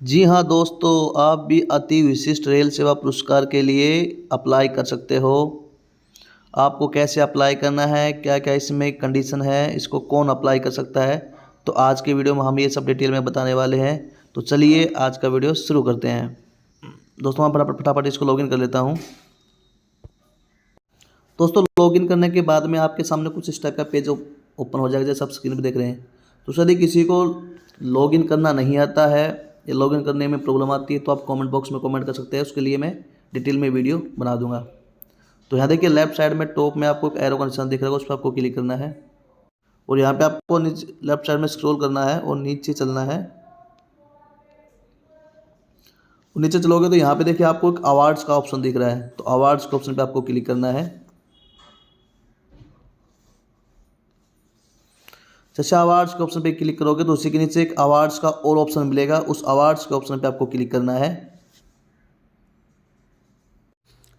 जी हाँ दोस्तों, आप भी अति विशिष्ट रेल सेवा पुरस्कार के लिए अप्लाई कर सकते हो। आपको कैसे अप्लाई करना है, क्या क्या इसमें कंडीशन है, इसको कौन अप्लाई कर सकता है, तो आज के वीडियो में हम ये सब डिटेल में बताने वाले हैं। तो चलिए आज का वीडियो शुरू करते हैं। दोस्तों मैं फटाफट इसको लॉगिन कर लेता हूँ। दोस्तों लॉगिन करने के बाद में आपके सामने कुछ इस टाइप का पेज ओपन हो जाएगा, जैसे आप स्क्रीन पर देख रहे हैं। तो यदि किसी को लॉगिन करना नहीं आता है या लॉगिन करने में प्रॉब्लम आती है तो आप कमेंट बॉक्स में कमेंट कर सकते हैं, उसके लिए मैं डिटेल में वीडियो बना दूंगा। तो यहाँ देखिए लेफ्ट साइड में टॉप में आपको एक एरो का निशान दिख रहा है, उस पर आपको क्लिक करना है और यहाँ पे आपको नीचे लेफ्ट साइड में स्क्रॉल करना है और नीचे चलना है। नीचे चलोगे तो यहाँ पे देखिए आपको एक अवार्ड्स का ऑप्शन दिख रहा है, तो अवार्ड्स के ऑप्शन पे आपको क्लिक करना है। जैसे अवार्ड्स के ऑप्शन पे क्लिक करोगे तो उसी के नीचे एक अवार्ड्स का और ऑप्शन मिलेगा, उस अवार्ड्स के ऑप्शन पे आपको क्लिक करना है।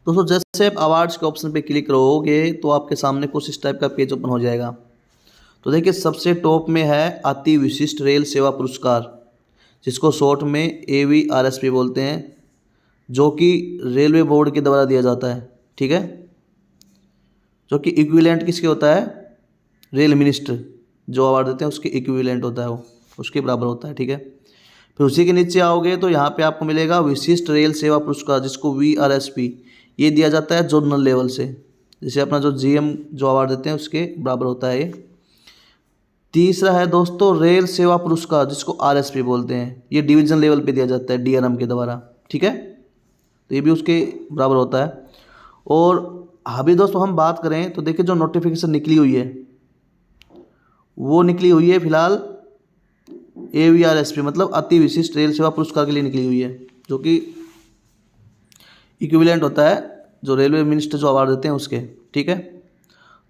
दोस्तों जैसे आप अवार्ड्स के ऑप्शन पे क्लिक करोगे तो आपके सामने कुछ इस टाइप का पेज ओपन हो जाएगा। तो देखिए सबसे टॉप में है अति विशिष्ट रेल सेवा पुरस्कार, जिसको शॉर्ट में AVRSP बोलते हैं, जो कि रेलवे बोर्ड के द्वारा दिया जाता है। ठीक है, जो कि इक्विवेलेंट किसके होता है, रेल मिनिस्टर जो अवार्ड देते हैं उसके इक्विवेलेंट होता है, वो उसके बराबर होता है। ठीक है, फिर उसी के नीचे आओगे तो यहाँ पे आपको मिलेगा विशिष्ट रेल सेवा पुरस्कार, जिसको VRSP ये दिया जाता है जोनल लेवल से, जैसे अपना जो GM जो अवार्ड देते हैं उसके बराबर होता है ये। तीसरा है दोस्तों रेल सेवा पुरस्कार, जिसको RSP बोलते हैं, ये डिवीजन लेवल पे दिया जाता है DRM के द्वारा। ठीक है, तो ये भी उसके बराबर होता है। और अभी दोस्तों हम बात करें तो देखिए जो नोटिफिकेशन निकली हुई है वो निकली हुई है फिलहाल AVRSP मतलब अति विशिष्ट रेल सेवा पुरस्कार के लिए निकली हुई है, जो कि इक्विवेलेंट होता है जो रेलवे मिनिस्टर जो अवार्ड देते हैं उसके। ठीक है,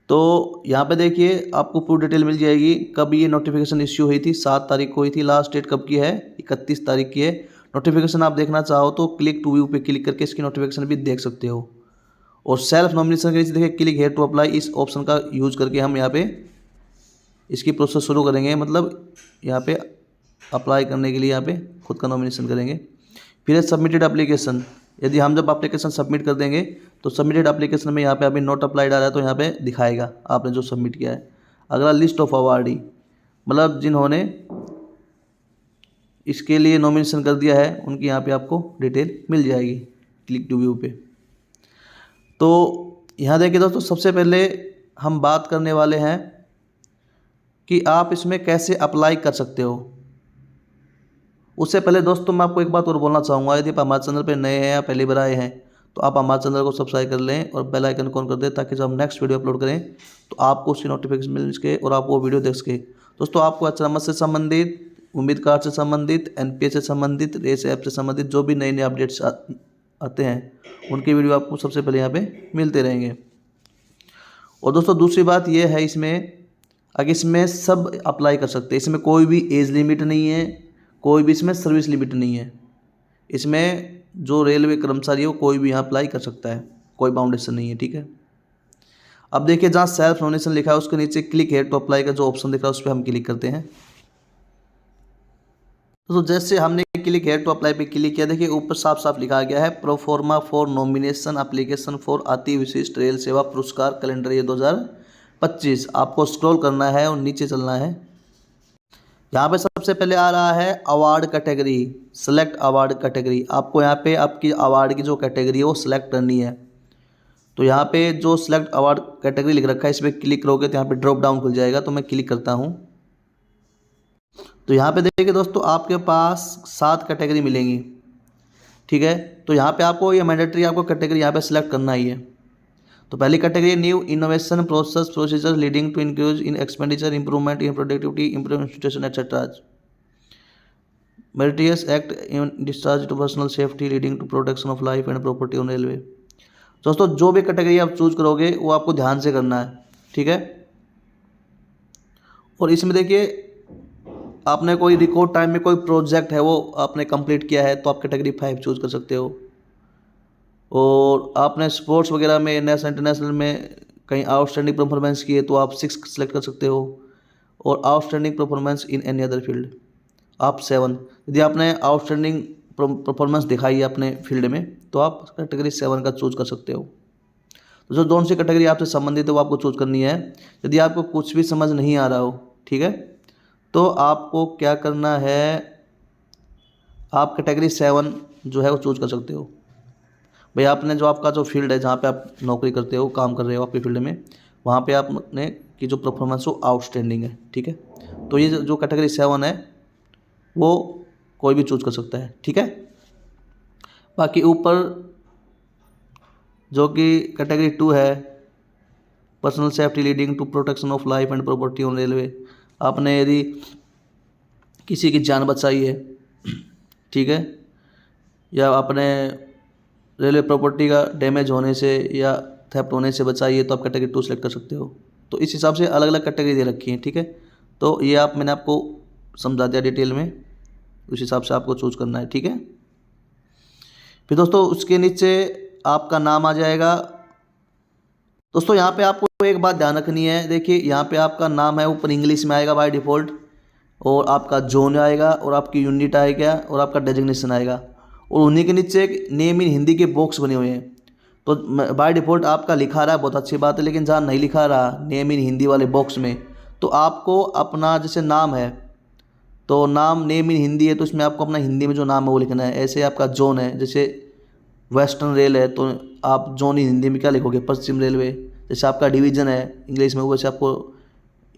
तो यहाँ पे देखिए आपको पूरी डिटेल मिल जाएगी, कब ये नोटिफिकेशन इश्यू हुई थी, 7 तारीख को हुई थी। लास्ट डेट कब की है, 31 तारीख की है। नोटिफिकेशन आप देखना चाहो तो क्लिक टू व्यू पे क्लिक करके इसकी नोटिफिकेशन भी देख सकते हो। और सेल्फ नॉमिनेशन के नीचे देखिए क्लिक हेयर टू अप्लाई, इस ऑप्शन का यूज करके हम यहाँ पे इसकी प्रोसेस शुरू करेंगे, मतलब यहाँ पे अप्लाई करने के लिए यहाँ पे खुद का नॉमिनेशन करेंगे। फिर है सबमिटेड एप्लीकेशन, यदि हम जब एप्लीकेशन सबमिट कर देंगे तो सबमिटेड एप्लीकेशन में यहाँ पे अभी नॉट अप्लाइड आ रहा है तो यहाँ पे दिखाएगा आपने जो सबमिट किया है। अगला लिस्ट ऑफ अवार्डी, मतलब जिन्होंने इसके लिए नॉमिनेशन कर दिया है उनकी यहाँ पे आपको डिटेल मिल जाएगी क्लिक टू व्यू पे। तो यहाँ देखिए दोस्तों सबसे पहले हम बात करने वाले हैं कि आप इसमें कैसे अप्लाई कर सकते हो। उससे पहले दोस्तों मैं आपको एक बात और बोलना चाहूँगा, यदि आप हमारे चैनल पर नए हैं या पहली बार आए हैं तो आप हमारे चैनल को सब्सक्राइब कर लें और बेल आइकन को ऑन कर दें, ताकि जब हम नेक्स्ट वीडियो अपलोड करें तो आपको उसकी नोटिफिकेशन मिल सके और आप वो वीडियो देख सके। दोस्तों आपको अचानक से संबंधित, उम्मीद कार्ड से संबंधित, NPS से संबंधित, रेस ऐप से संबंधित जो भी नए नए अपडेट्स आते हैं उनके वीडियो आपको सबसे पहले यहाँ पे मिलते रहेंगे। और दोस्तों दूसरी बात यह है, इसमें सब अप्लाई कर सकते हैं, इसमें कोई भी एज लिमिट नहीं है, कोई भी इसमें सर्विस लिमिट नहीं है। इसमें जो रेलवे कर्मचारी है वो कोई भी यहाँ अप्लाई कर सकता है, कोई बाउंडेशन नहीं है। ठीक है, अब देखिए जहाँ सेल्फ नॉमिनेशन लिखा है उसके नीचे क्लिक हेयर टू अप्लाई का जो ऑप्शन दिख रहा है उस पर हम क्लिक करते हैं। तो जैसे हमने क्लिक हेयर टू अप्लाई पे क्लिक किया, देखिए ऊपर साफ साफ लिखा गया है proforma for nomination application for अति विशिष्ट रेल सेवा पुरस्कार कैलेंडर ईयर 2025। आपको स्क्रॉल करना है और नीचे चलना है। यहाँ पे सबसे पहले आ रहा है award category, select award category. आपको यहाँ पे आपकी अवार्ड की जो कैटेगरी है वो सिलेक्ट करनी है। तो यहाँ पे जो सिलेक्ट अवार्ड कैटेगरी लिख रखा है इस पर क्लिक करोगे तो यहाँ पे ड्रॉप डाउन खुल जाएगा, तो मैं क्लिक करता हूँ। तो यहाँ पे देखिए दोस्तों आपके पास 7 कैटेगरी मिलेंगी। ठीक है, तो यहाँ पे आपको ये मैंडेटरी आपको कैटेगरी यहाँ पे सिलेक्ट करना ही है। तो पहली category new innovation process procedure leading to increase in expenditure improvement in productivity improve institution etcetera. Meritorious act in discharge to personal safety leading to protection of life and property on railway. दोस्तों जो भी category आप choose करोगे वो आपको ध्यान से करना है। ठीक है, और इसमें देखिए आपने कोई रिकॉर्ड टाइम में कोई प्रोजेक्ट है वो आपने कंप्लीट किया है तो आप कैटेगरी 5 चूज कर सकते हो। और आपने स्पोर्ट्स वगैरह में नेशनल इंटरनेशनल में कहीं आउटस्टैंडिंग परफॉर्मेंस की है तो आप 6 सेलेक्ट कर सकते हो, और outstanding performance in any other field आप 7, यदि आपने आउटस्टैंडिंग परफॉर्मेंस दिखाई है अपने फील्ड में तो आप कैटेगरी 7 का चूज कर सकते हो। तो जो कौन सी कैटेगरी आपसे संबंधित है वो आपको चूज करनी है। यदि आपको कुछ भी समझ नहीं आ रहा हो, ठीक है, तो आपको क्या करना है, आप कैटेगरी 7 जो है वो चूज कर सकते हो। भाई आपने जो आपका जो फील्ड है जहाँ पे आप नौकरी करते हो, काम कर रहे हो आपके फील्ड में, वहाँ पे आपने की जो परफॉर्मेंस हो आउटस्टैंडिंग है, ठीक है। तो ये जो कैटेगरी 7 है वो कोई भी चूज कर सकता है, ठीक है। बाकी ऊपर जो कि कैटेगरी 2 है, personal safety leading to protection of life and property on railway, आपने यदि किसी की जान बचाई है, ठीक है, या आपने रेलवे प्रॉपर्टी का डैमेज होने से या थेफ्ट होने से बचाई है तो आप कैटेगरी 2 सेलेक्ट कर सकते हो। तो इस हिसाब से अलग अलग कैटेगरी दे रखी है, ठीक है। तो ये मैंने आपको समझा दिया डिटेल में, उस हिसाब से आपको चूज करना है, ठीक है। फिर दोस्तों उसके नीचे आपका नाम आ जाएगा। दोस्तों यहाँ पे आपको एक बात ध्यान रखनी है, देखिए यहाँ पे आपका नाम है ऊपर इंग्लिश में आएगा बाय डिफ़ॉल्ट, और आपका जोन आएगा और आपकी यूनिट आएगा और आपका डेजिग्नेशन आएगा, और उन्हीं के नीचे एक नेम इन हिंदी के बॉक्स बने हुए हैं। तो बाय डिफ़ॉल्ट आपका लिखा रहा है, बहुत अच्छी बात है, लेकिन जहाँ नहीं लिखा रहा नेम इन हिंदी वाले बॉक्स में, तो आपको अपना जैसे नाम है तो नाम नेम इन हिंदी है तो इसमें आपको अपना हिंदी में जो नाम है वो लिखना है। ऐसे आपका जोन है, जैसे वेस्टर्न रेल है तो आप जोन इन हिंदी में क्या लिखोगे, पश्चिम रेलवे। जैसे आपका डिवीज़न है इंग्लिश में, वैसे आपको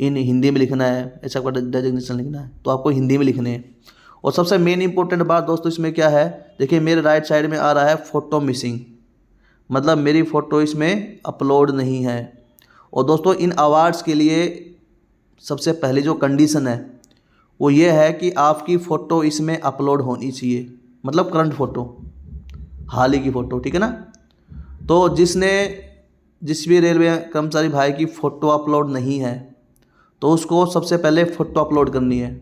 इन हिंदी में लिखना है, ऐसा आपका डेजिग्नेशन लिखना है तो आपको हिंदी में लिखने हैं। और सबसे मेन इंपॉर्टेंट बात दोस्तों इसमें क्या है, देखिए मेरे राइट साइड में आ रहा है फ़ोटो मिसिंग, मतलब मेरी फ़ोटो इसमें अपलोड नहीं है। और दोस्तों इन अवार्ड्स के लिए सबसे पहले जो कंडीशन है वो ये है कि आपकी फ़ोटो इसमें अपलोड होनी चाहिए, मतलब करंट फ़ोटो, हाल ही की फ़ोटो, ठीक है ना। तो जिस भी रेलवे कर्मचारी भाई की फ़ोटो अपलोड नहीं है तो उसको सबसे पहले फ़ोटो अपलोड करनी है।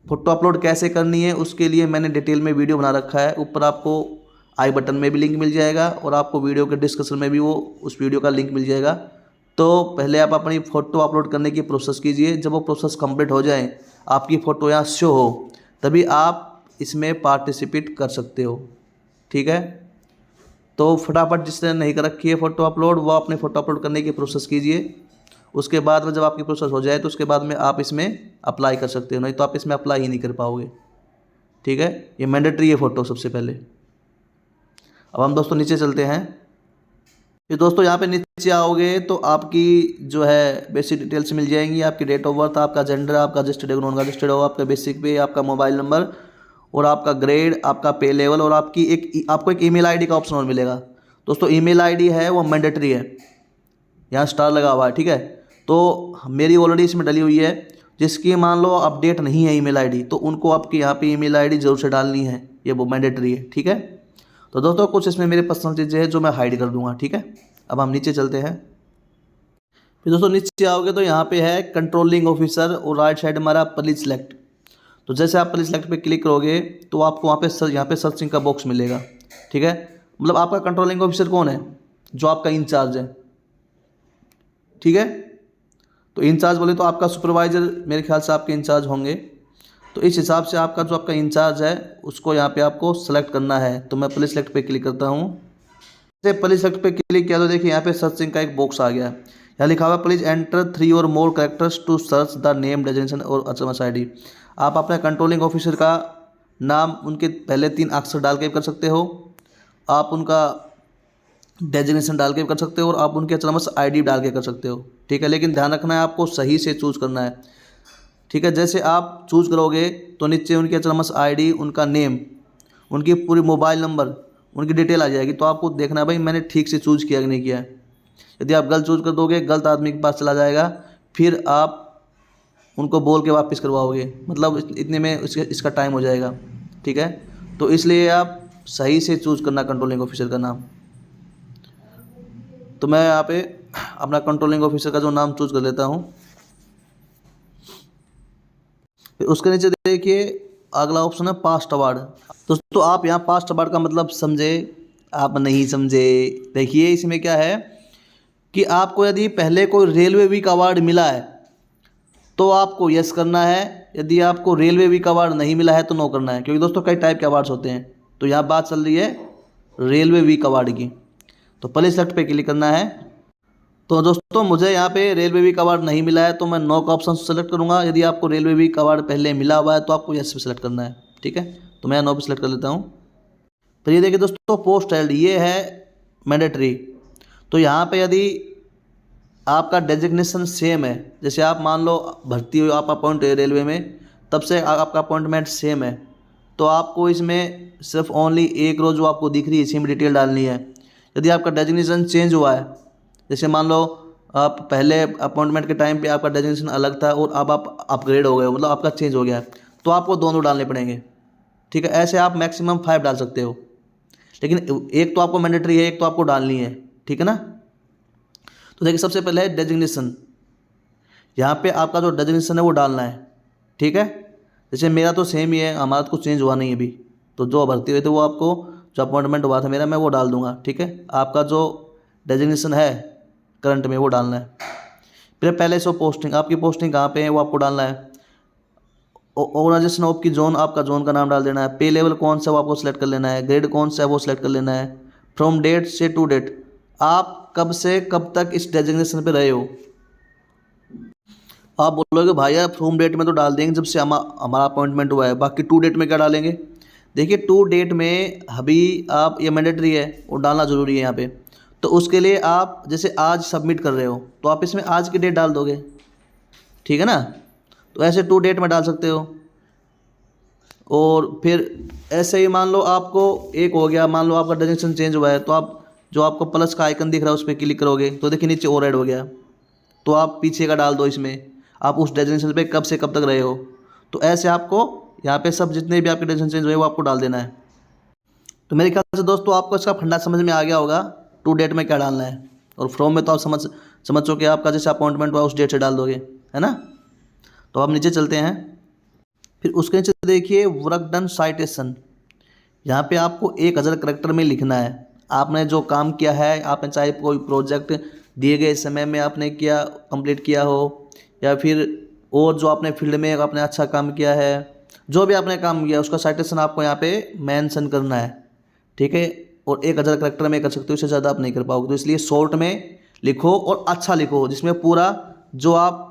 फ़ोटो अपलोड कैसे करनी है उसके लिए मैंने डिटेल में वीडियो बना रखा है, ऊपर आपको आई बटन में भी लिंक मिल जाएगा और आपको वीडियो के डिस्क्रिप्शन में भी वो उस वीडियो का लिंक मिल जाएगा। तो पहले आप अपनी फ़ोटो अपलोड करने की प्रोसेस कीजिए, जब वो प्रोसेस कंप्लीट हो जाए, आपकी फ़ोटो यहाँ शो हो, तभी आप इसमें पार्टिसिपेट कर सकते हो, ठीक है। तो फटाफट जिसने नहीं कर रखी है फ़ोटो अपलोड, वो अपने फ़ोटो अपलोड करने की प्रोसेस कीजिए। उसके बाद में जब आपकी प्रोसेस हो जाए तो उसके बाद में आप इसमें अप्लाई कर सकते हो, नहीं तो आप इसमें अप्लाई ही नहीं कर पाओगे, ठीक है। ये मैंडेटरी है फ़ोटो सबसे पहले। अब हम दोस्तों नीचे चलते हैं। फिर दोस्तों यहाँ पे नीचे आओगे तो आपकी जो है बेसिक डिटेल्स मिल जाएंगी, आपकी डेट ऑफ बर्थ, आपका जेंडर, आपका रजिस्टर्ड हो नॉन रजिस्टर्ड हो, आपका बेसिक पे, आपका मोबाइल नंबर और आपका ग्रेड, आपका पे लेवल, और आपको एक ईमेल आईडी का ऑप्शन और मिलेगा। दोस्तों ईमेल आईडी है वो मैंडेटरी है, यहाँ स्टार लगा हुआ है, ठीक है। तो मेरी ऑलरेडी इसमें डली हुई है, जिसकी मान लो अपडेट नहीं है ईमेल आईडी तो उनको आपकी यहाँ पे ईमेल आईडी जरूर से डालनी है, ये वो मैंडेटरी है, ठीक है। तो दोस्तों कुछ इसमें मेरे पर्सनल चीज़ें हैं जो मैं हाइड कर दूंगा, ठीक है। अब हम नीचे चलते हैं। फिर दोस्तों नीचे आओगे तो यहाँ पे है कंट्रोलिंग ऑफिसर और राइट साइड हमारा पुलिस सेलेक्ट। तो जैसे आप पुलिस सेलेक्ट पे क्लिक करोगे तो आपको यहाँ पे सर्चिंग का बॉक्स मिलेगा, ठीक है। मतलब आपका कंट्रोलिंग ऑफिसर कौन है, जो आपका इंचार्ज है, ठीक है। तो इंचार्ज बोले तो आपका सुपरवाइज़र मेरे ख्याल से आपके इंचार्ज होंगे, तो इस हिसाब से आपका जो आपका इंचार्ज है उसको यहाँ पे आपको सेलेक्ट करना है। तो मैं पुलिस सेलेक्ट पे क्लिक करता हूँ। जैसे पुलिस सेलेक्ट पे क्लिक किया तो देखिए यहाँ पे सर्चिंग का एक बॉक्स आ गया, यहाँ लिखा हुआ please enter 3 or more characters to search the name designation or HMS ID. आप अपने कंट्रोलिंग ऑफिसर का नाम उनके पहले 3 अक्षर डाल के कर सकते हो, आप उनका डेजिग्नेशन डाल के कर सकते हो और आप उनके एचएमएस आईडी डाल के कर सकते हो, ठीक है। लेकिन ध्यान रखना है आपको सही से चूज़ करना है, ठीक है। जैसे आप चूज़ करोगे तो नीचे उनके एचएमएस आईडी, उनका नेम, उनकी पूरी मोबाइल नंबर, उनकी डिटेल आ जाएगी। तो आपको देखना है भाई मैंने ठीक से चूज़ किया कि नहीं किया है। यदि आप गलत चूज़ कर दोगे गलत आदमी के पास चला जाएगा, फिर आप उनको बोल के वापस करवाओगे, मतलब इतने में इसका टाइम हो जाएगा, ठीक है। तो इसलिए आप सही से चूज़ करना कंट्रोलिंग ऑफिसर का नाम। तो मैं यहाँ पे अपना कंट्रोलिंग ऑफिसर का जो नाम चूज़ कर लेता हूँ। फिर उसके नीचे देखिए अगला ऑप्शन है पास्ट अवार्ड। दोस्तों आप यहाँ पास्ट अवार्ड का मतलब समझे, आप नहीं समझे। देखिए इसमें क्या है कि आपको यदि पहले कोई रेलवे वीक अवार्ड मिला है तो आपको यस करना है, यदि आपको रेलवे वीक अवार्ड नहीं मिला है तो नो करना है, क्योंकि दोस्तों कई टाइप के अवार्ड्स होते हैं। तो यहाँ बात चल रही है रेलवे वीक अवार्ड की। तो पहले सेलेक्ट पे क्लिक करना है। तो दोस्तों मुझे यहाँ पे रेलवे वीक अवार्ड नहीं मिला है तो मैं नो का ऑप्शन सेलेक्ट करूँगा। यदि आपको रेलवे वीक अवार्ड पहले मिला हुआ है तो आपको यस पे सेलेक्ट करना है, ठीक है। तो मैं नो पे सेलेक्ट कर लेता हूँ। फिर ये देखिए दोस्तों पोस्ट हेल्ड, ये है मैंडेटरी। तो यहाँ पे यदि आपका डेजिग्नेशन सेम है, जैसे आप मान लो भर्ती हो, आप अपॉइंट है रेलवे में, तब से आपका अपॉइंटमेंट सेम है, तो आपको इसमें सिर्फ ओनली एक रो जो आपको दिख रही है इसी में डिटेल डालनी है। यदि आपका डेजिग्नेशन चेंज हुआ है, जैसे मान लो आप पहले अपॉइंटमेंट के टाइम पे आपका डेजिग्नेशन अलग था और अब आप अपग्रेड हो गए हो, मतलब आपका चेंज हो गया है, तो आपको दोनों डालने पड़ेंगे, ठीक है। ऐसे आप मैक्सिमम 5 डाल सकते हो, लेकिन एक तो आपको मैंडेटरी है, एक तो आपको डालनी है, ठीक है ना। तो देखिए सबसे पहले है डेजिग्नेशन। यहाँ पे आपका जो डेजिग्नेशन है वो डालना है, ठीक है। जैसे मेरा तो सेम ही है, हमारा तो कुछ चेंज हुआ नहीं है अभी, तो जो भर्ती हुए थे वो आपको जो अपॉइंटमेंट हुआ था मेरा मैं वो डाल दूंगा, ठीक है। आपका जो डेजिग्नेशन है करंट में वो डालना है। फिर पहले सो पोस्टिंग, आपकी पोस्टिंग कहाँ पे है वो आपको डालना है। ऑर्गेनाइजेशन ऑफ की जोन, आपका जोन का नाम डाल देना है। पे लेवल कौन सा वो आपको सेलेक्ट कर लेना है। ग्रेड कौन सा है वो सेलेक्ट कर लेना है। फ्रॉम डेट से टू डेट, आप कब से कब तक इस डेजिग्नेशन पे रहे हो। आप बोलोगे भाई यार फ्रॉम डेट में तो डाल देंगे जब से हमारा अपॉइंटमेंट हुआ है, बाकी टू डेट में क्या डालेंगे। देखिए टू डेट में अभी आप, ये मैंडेटरी है वो डालना ज़रूरी है यहाँ पे। तो उसके लिए आप जैसे आज सबमिट कर रहे हो तो आप इसमें आज की डेट डाल दोगे, ठीक है ना। तो ऐसे टू डेट में डाल सकते हो। और फिर ऐसे ही मान लो आपको एक हो गया, मान लो आपका डेजिग्नेशन चेंज हुआ है, तो आप जो आपको प्लस का आइकन दिख रहा है उस पर क्लिक करोगे तो देखिए नीचे और ऐड हो गया, तो आप पीछे का डाल दो इसमें, आप उस डेजिग्नेशन पे कब से कब तक रहे हो। तो ऐसे आपको यहाँ पे सब जितने भी आपके डेजिग्नेशन चेंज हुए वो आपको डाल देना है। तो मेरे ख्याल से दोस्तों आपको इसका फंडा समझ में आ गया होगा, टू डेट में क्या डालना है। और फ्रॉम में तो आप समझ चुके आपका जैसे अपॉइंटमेंट हुआ उस डेट से डाल दोगे, है ना। तो आप नीचे चलते हैं। फिर उसके नीचे देखिए वर्क डन साइटेशन। यहाँ पे आपको 1000 करैक्टर में लिखना है आपने जो काम किया है। आपने चाहे कोई प्रोजेक्ट दिए गए समय में आपने किया, कंप्लीट किया हो, या फिर और जो आपने फील्ड में आपने अच्छा काम किया है, जो भी आपने काम किया उसका साइटेशन आपको यहाँ पे मेंशन करना है, ठीक है। और 1000 करैक्टर में कर सकते हो, इससे ज़्यादा आप नहीं कर पाओगे। तो इसलिए शॉर्ट में लिखो और अच्छा लिखो, जिसमें पूरा जो आप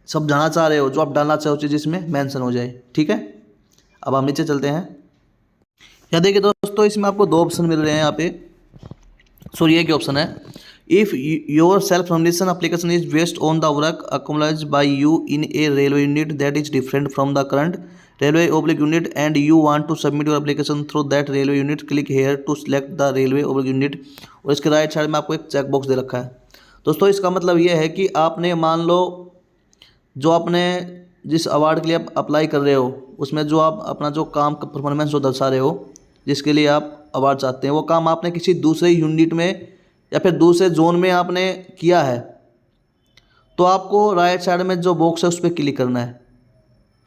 सब जाना चाह रहे हो, जो आप डालना चाहो चीज़ इसमें मेंशन हो जाए, ठीक है। अब हम नीचे चलते हैं। यहाँ देखिए दोस्तों इसमें आपको 2 ऑप्शन मिल रहे हैं यहाँ पे, सॉरी एक ही ऑप्शन है। If your self nomination application is based on the work accomplished by you in a railway unit that is different from the current railway oblique unit and you want to submit your application through that railway unit, click here to select the railway oblique unit. और इसके right side में आपको एक check box दे रखा है। दोस्तों इसका मतलब ये है कि आपने मान लो जो आपने जिस अवार्ड के लिए आप अप्लाई कर रहे हो उसमें जो आप अपना जो काम का परफॉर्मेंस जो दर्शा रहे हो, जिसके लिए आप अवार्ड चाहते हैं, वो काम आपने किसी दूसरे यूनिट में या फिर दूसरे जोन में आपने किया है, तो आपको राइट साइड में जो बॉक्स है उस पर क्लिक करना है,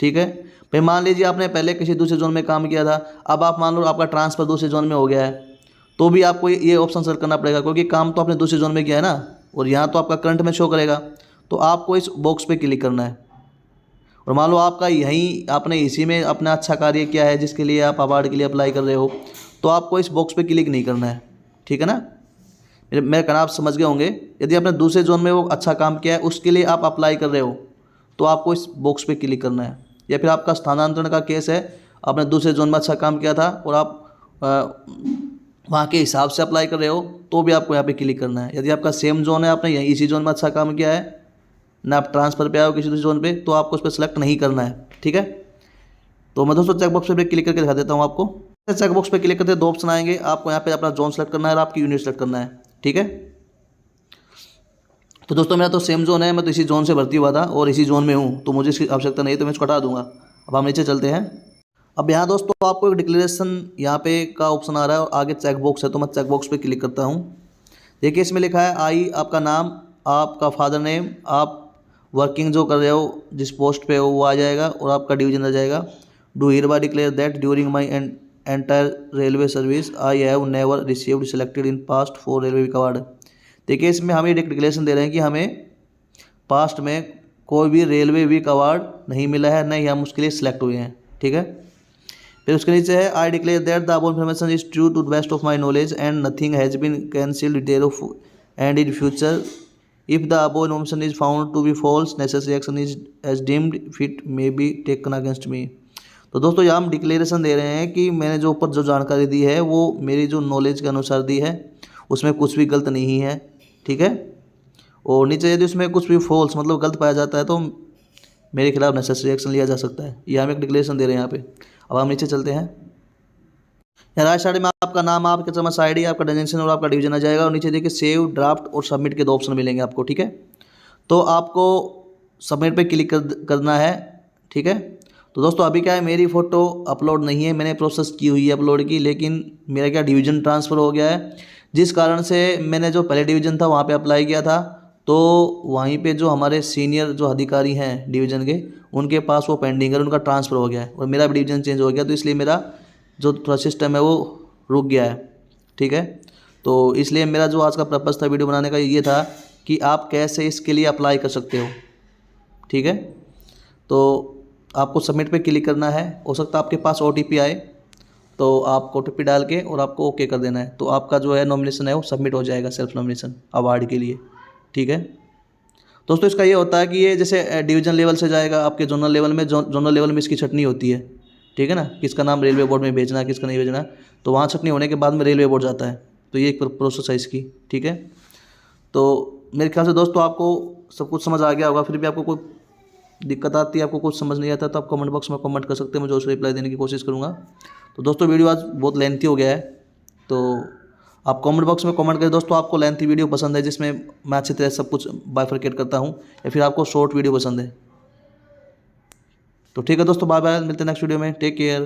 ठीक है। भाई मान लीजिए आपने पहले किसी दूसरे जोन में काम किया था, अब आप मान लो आपका ट्रांसफ़र दूसरे जोन में हो गया है, तो भी आपको ये ऑप्शन सेलेक्ट करना पड़ेगा, क्योंकि काम तो आपने दूसरे जोन में किया है ना, और यहाँ तो आपका करंट में शो करेगा। तो आपको इस बॉक्स पे क्लिक करना है। और मान लो आपका यहीं आपने इसी में अपना अच्छा कार्य किया है जिसके लिए आप अवार्ड के लिए अप्लाई कर रहे हो, तो आपको इस बॉक्स पे क्लिक नहीं करना है, ठीक है ना। मेरा कहना आप समझ गए होंगे। यदि आपने दूसरे जोन में वो अच्छा काम किया है उसके लिए आप अप्लाई कर रहे हो तो आपको इस बॉक्स पे क्लिक करना है। या फिर आपका स्थानांतरण का केस है, आपने दूसरे जोन में अच्छा काम किया था और आप वहाँ के हिसाब से अप्लाई कर रहे हो तो भी आपको यहाँ पे क्लिक करना है। यदि आपका सेम जोन है, आपने यहीं इसी जोन में अच्छा काम किया है ना, आप ट्रांसफ़र पे आए हो किसी दूसरे जोन पे, तो आपको उस पर सेलेक्ट नहीं करना है, ठीक है। तो मैं दोस्तों चेक बॉक्स पे क्लिक करके दिखा देता हूँ आपको। चेक बॉक्स पे क्लिक करते 2 ऑप्शन आएंगे, आपको यहाँ पे अपना जोन सेलेक्ट करना है और आपकी यूनिट सेलेक्ट करना है, ठीक है। तो दोस्तों मेरा तो सेम जोन है, मैं तो इसी जोन से भर्ती हुआ था और इसी जोन में हूँ, तो मुझे इसकी आवश्यकता नहीं है, तो मैं इसको हटा दूंगा। अब हम नीचे चलते हैं। अब यहाँ दोस्तों आपको एक डिक्लेरेशन यहाँ पे का ऑप्शन आ रहा है और आगे चेक बॉक्स है, तो मैं चेक बॉक्स पे क्लिक करता हूँ। देखिए इसमें लिखा है आई, आपका नाम, आपका फादर नेम, आप वर्किंग जो कर रहे हो जिस पोस्ट पे हो वो आ जाएगा और आपका डिवीजन आ जाएगा। Do hereby declare that during my entire railway service I have never received selected in past for railway week award. देखिए इसमें हमें एक डिक्लेरेशन दे रहे हैं कि हमें पास्ट में कोई भी रेलवे वीक अवार्ड नहीं मिला है, न ही हम उसके लिए सिलेक्ट हुए हैं। ठीक है, फिर उसके नीचे है I declare that the above information is true to the best of my knowledge and nothing has been cancelled detail of and in future if the above information is found to be false necessary action is as deemed fit may be taken against me. तो दोस्तों यहाँ हम declaration दे रहे हैं कि मैंने जो ऊपर जो जानकारी दी है वो मेरी जो नॉलेज के अनुसार दी है, उसमें कुछ भी गलत नहीं है। ठीक है, और नीचे यदि उसमें कुछ भी फॉल्स मतलब गलत पाया जाता है तो मेरे खिलाफ नेसेसरी एक्शन लिया जा सकता है। ये हम एक डिक्लेरेशन दे रहे हैं यहाँ पे। अब हम नीचे चलते हैं। यहाँ राइट साइड में आपका नाम, आपके चमस ID, आपका डेजिग्नेशन और आपका डिवीजन आ जाएगा, और नीचे देखिए सेव, ड्राफ्ट और सबमिट के 2 ऑप्शन मिलेंगे आपको। ठीक है, तो आपको सबमिट पे क्लिक करना है। ठीक है, तो दोस्तों अभी क्या है, मेरी फ़ोटो अपलोड नहीं है, मैंने प्रोसेस की हुई है अपलोड की, लेकिन मेरा क्या डिवीज़न ट्रांसफ़र हो गया है, जिस कारण से मैंने जो पहले डिवीज़न था वहाँ पे अप्लाई किया था, तो वहीं पे जो हमारे सीनियर जो अधिकारी हैं डिवीज़न के, उनके पास वो पेंडिंग है, उनका ट्रांसफ़र हो गया है और मेरा डिवीज़न चेंज हो गया, तो इसलिए मेरा जो थोड़ा सिस्टम है वो रुक गया है। ठीक है, तो इसलिए मेरा जो आज का पर्पज़ था वीडियो बनाने का ये था कि आप कैसे इसके लिए अप्लाई कर सकते हो। ठीक है, तो आपको सबमिट पे क्लिक करना है। हो सकता है आपके पास OTP आए, तो आप OTP डाल के और आपको ओके कर देना है, तो आपका जो है नॉमिनेशन है वो सबमिट हो जाएगा, सेल्फ नॉमिनेशन अवार्ड के लिए। ठीक है, दोस्तों इसका ये होता है कि ये जैसे डिवीज़न लेवल से जाएगा आपके जोनल लेवल में, जोनल लेवल में इसकी छटनी होती है। ठीक है ना, किसका नाम रेलवे बोर्ड में भेजना है, किसका नहीं भेजना, तो वहाँ छटनी होने के बाद में रेलवे बोर्ड जाता है, तो ये एक प्रोसेस है इसकी। ठीक है, तो मेरे ख्याल से दोस्तों आपको सब कुछ समझ आ गया होगा। फिर भी आपको कोई दिक्कत आती है, आपको कुछ समझ नहीं आता, तो आप कमेंट बॉक्स में कमेंट कर सकते हैं, मैं जो उसको रिप्लाई देने की कोशिश करूँगा। तो दोस्तों वीडियो आज बहुत लेंथी हो गया है, तो आप कमेंट बॉक्स में कमेंट करें दोस्तों, आपको लेंथी वीडियो पसंद है जिसमें मैं अच्छी तरह सब कुछ बाइफरकेट करता हूँ, या फिर आपको शॉर्ट वीडियो पसंद है। तो ठीक है दोस्तों, बाय बाय, मिलते हैं नेक्स्ट वीडियो में, टेक केयर।